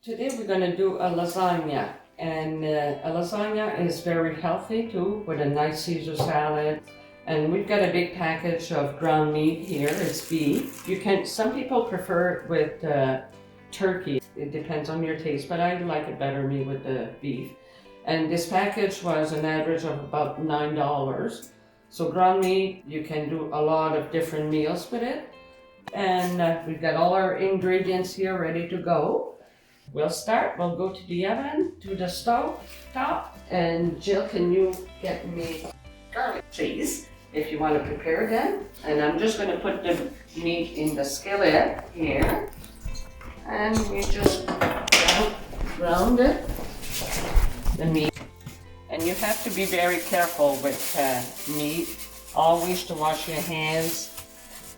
Today we're going to do a lasagna, and a lasagna is very healthy too, with a nice Caesar salad. And we've got a big package of ground meat here. It's beef. Some people prefer it with turkey. It depends on your taste, but I like it better me with the beef. And this package was an average of about $9. So ground meat, you can do a lot of different meals with it. And we've got all our ingredients here ready to go. We'll go to the oven, to the stove top, and Jill, can you get me garlic cheese if you want to prepare them? And I'm just going to put the meat in the skillet here, and we just round it, the meat. And you have to be very careful with meat, always to wash your hands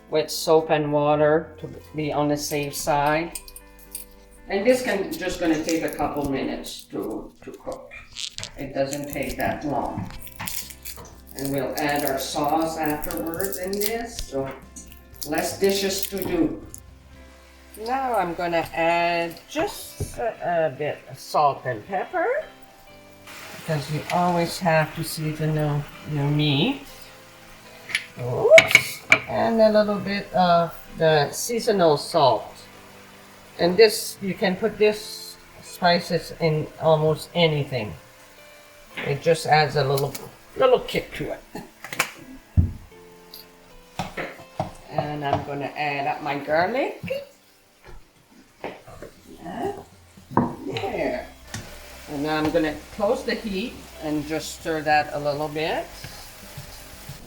with soap and water to be on the safe side. And this just going to take a couple minutes to cook. It doesn't take that long. And we'll add our sauce afterwards in this, so less dishes to do. Now I'm going to add just a bit of salt and pepper, because you always have to season your meat. Oops. And a little bit of the seasonal salt. And this, you can put this spices in almost anything. It just adds a little kick to it. And I'm going to add up my garlic. There. And now I'm going to close the heat and just stir that a little bit.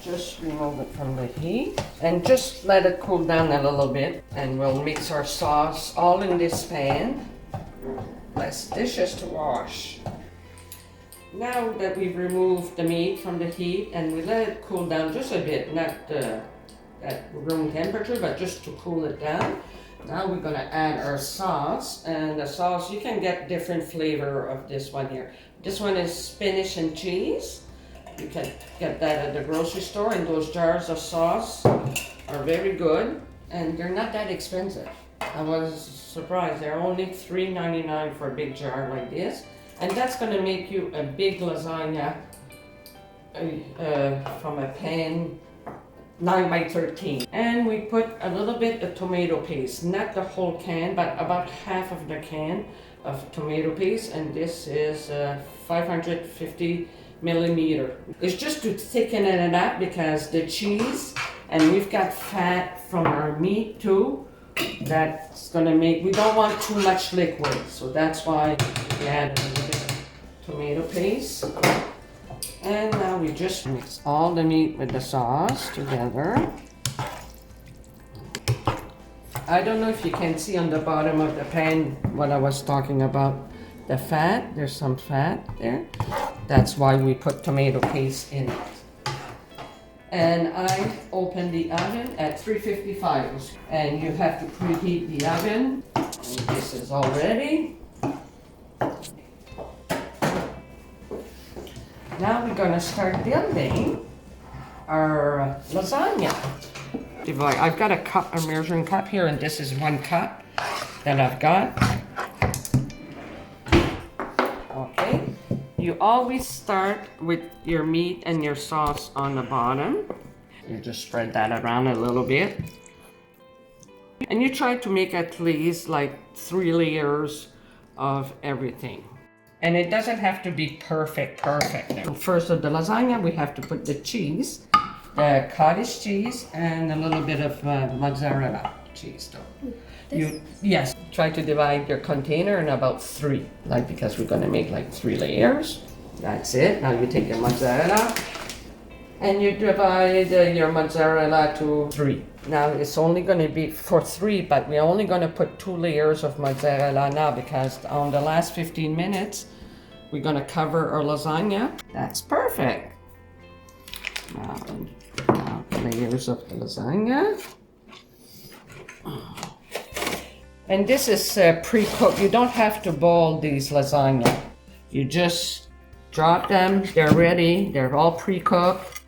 Just remove it from the heat and just let it cool down a little bit, and we'll mix our sauce all in this pan. Less dishes to wash. Now that we've removed the meat from the heat and we let it cool down just a bit, not at room temperature, but just to cool it down. Now we're going to add our sauce, and the sauce, you can get different flavor of this one here. This one is spinach and cheese. You can get that at the grocery store, and those jars of sauce are very good, and they're not that expensive. I was surprised. They're only $3.99 for a big jar like this, and that's going to make you a big lasagna from a pan 9 by 13. And we put a little bit of tomato paste, not the whole can, but about half of the can of tomato paste, and this is 550 millimeter. It's just to thicken it up, because the cheese, and we've got fat from our meat too, that's gonna we don't want too much liquid, so that's why we add a little bit of tomato paste. And now we just mix all the meat with the sauce together. I don't know if you can see on the bottom of the pan what I was talking about. The fat, there's some fat there. That's why we put tomato paste in it. And I opened the oven at 355. And you have to preheat the oven. And this is all ready. Now we're gonna start building our lasagna. I've got a measuring cup here, and this is 1 cup that I've got. Okay, you always start with your meat and your sauce on the bottom. You just spread that around a little bit. And you try to make at least like 3 layers of everything. And it doesn't have to be perfect. First of the lasagna, we have to put the cheese, the cottage cheese, and a little bit of mozzarella cheese though. Yes, try to divide your container in about 3, because we're gonna make like 3 layers. That's it. Now you take your mozzarella and you divide your mozzarella to 3. Now it's only gonna be for 3, but we're only gonna put 2 layers of mozzarella now, because on the last 15 minutes, we're gonna cover our lasagna. That's perfect. Now layers of the lasagna. And this is pre-cooked. You don't have to boil these lasagna. You just drop them, they're ready, they're all pre-cooked,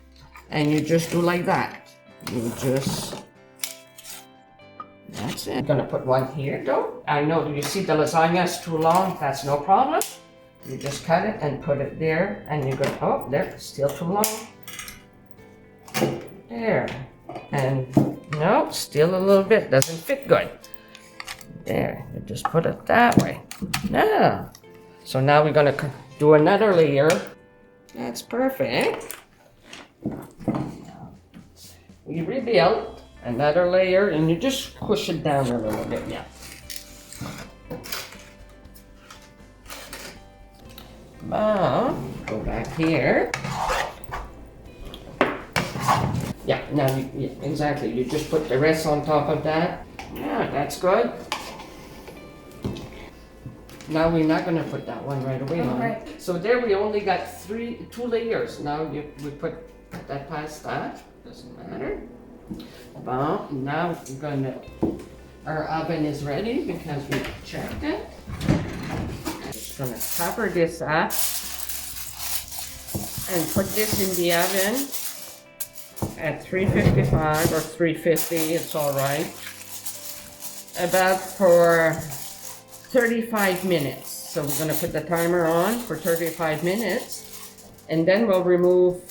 and you just do like that. You just, that's That's it. I'm gonna put one here though. I know you see the lasagna is too long, that's no problem. You just cut it and put it there and you go, oh, there, still too long. There. And no, still a little bit, doesn't fit good. There, you just put it that way. Now, so now we're gonna do another layer. That's perfect. We rebuild another layer and you just push it down a little bit, yeah. Now, go back here. Yeah, now yeah, exactly. You just put the rest on top of that. Yeah, that's good. Now we're not gonna put that one right away, Mom. Right. So there we only got two layers. Now we put that past that. Doesn't matter. Well, now we're gonna. Our oven is ready because we checked it. I'm just gonna cover this up and put this in the oven at 355 or 350. It's all right. About for 35 minutes. So we're gonna put the timer on for 35 minutes and then we'll remove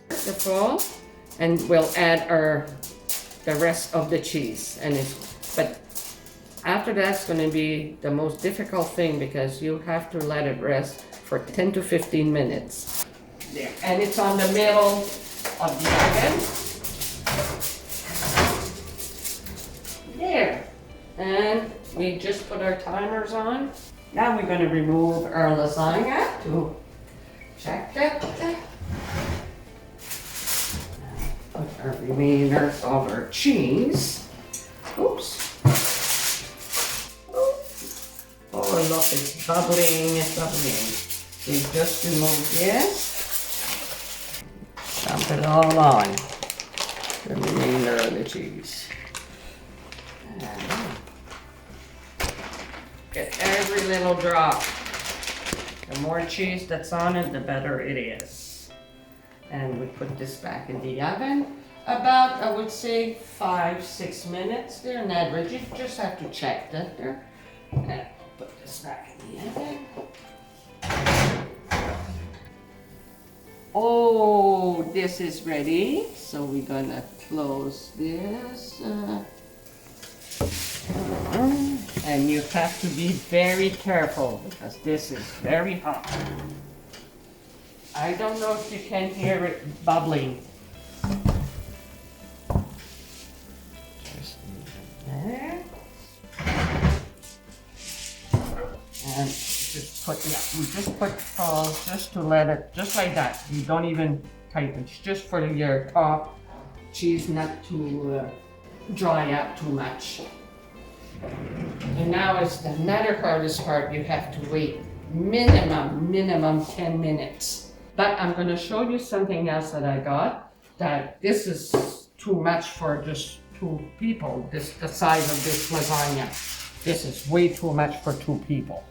the foil and we'll add the rest of the cheese. But after that's gonna be the most difficult thing because you have to let it rest for 10 to 15 minutes. There, and it's on the middle of the oven. There, and we just put our timers on. Now we're going to remove our lasagna to check that. Put our remainder of our cheese. Oops. Oh, look, it's bubbling, it's bubbling. We just remove this. Dump it all on. The remainder of the cheese. Get every little drop. The more cheese that's on it, the better it is. And we put this back in the oven. About, I would say, 5-6 minutes there on average. You just have to check that there. And put this back in the oven. Oh, this is ready. So we're gonna close this. And you have to be very careful because this is very hot. I don't know if you can hear it bubbling. There. And just put, yeah, we just put salt just to let it, just like that. You don't even tighten. It's just for your top cheese not to dry out too much. And now is another hardest part. You have to wait minimum 10 minutes. But I'm going to show you something else that I got. That this is too much for just 2 people. The size of this lasagna. This is way too much for 2 people.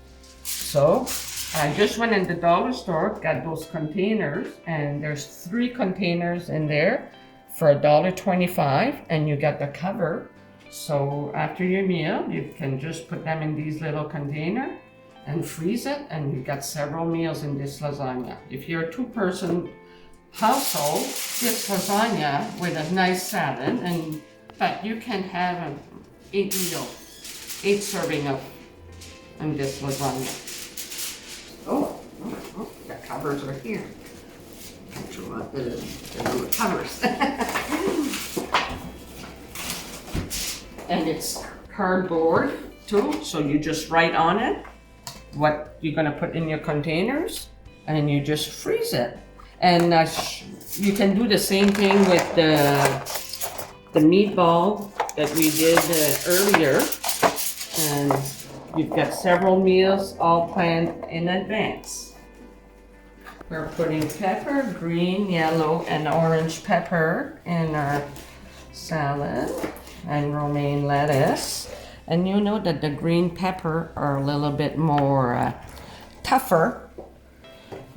So I just went in the dollar store, got those containers, and there's 3 containers in there for $1.25, and you got the cover. So after your meal, you can just put them in these little containers and freeze it, and you got several meals in this lasagna. If you're a 2-person household, this lasagna with a nice salad, but you can have 8 serving of in this lasagna. Oh, the covers are here. The little covers. And it's cardboard too, so you just write on it what you're gonna put in your containers and you just freeze it. And you can do the same thing with the meatball that we did earlier. And you've got several meals all planned in advance. We're putting pepper, green, yellow, and orange pepper in our salad. And romaine lettuce, and you know that the green pepper are a little bit more tougher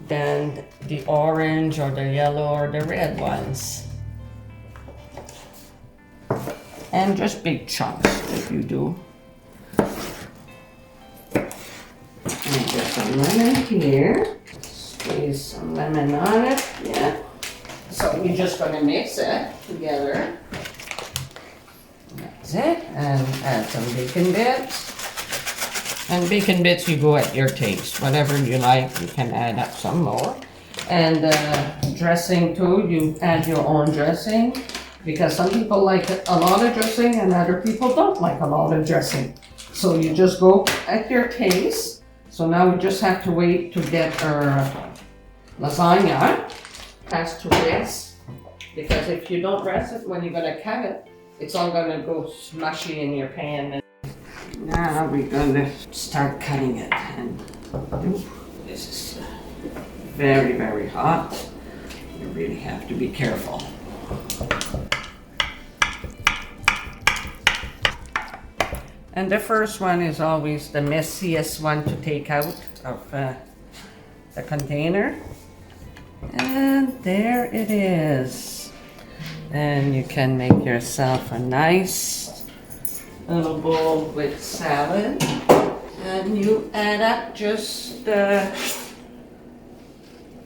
than the orange or the yellow or the red ones. And just big chunks if you do. And get some lemon here. Squeeze some lemon on it, yeah. So we're just gonna mix it together. That's it, and add some bacon bits. And bacon bits you go at your taste. Whatever you like, you can add up some more. And dressing too, you add your own dressing. Because some people like a lot of dressing and other people don't like a lot of dressing. So you just go at your taste. So now we just have to wait to get our lasagna has to rest. Because if you don't rest it, when you're gonna cut it, it's all gonna go smushy in your pan. Now we're gonna start cutting it. And this is very, very hot. You really have to be careful. And the first one is always the messiest one to take out of the container. And there it is. And you can make yourself a nice little bowl with salad. And you add up just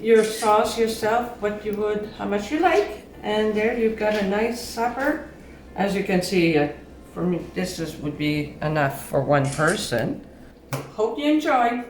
your sauce yourself, how much you like. And there you've got a nice supper. As you can see, for me, would be enough for one person. Hope you enjoy.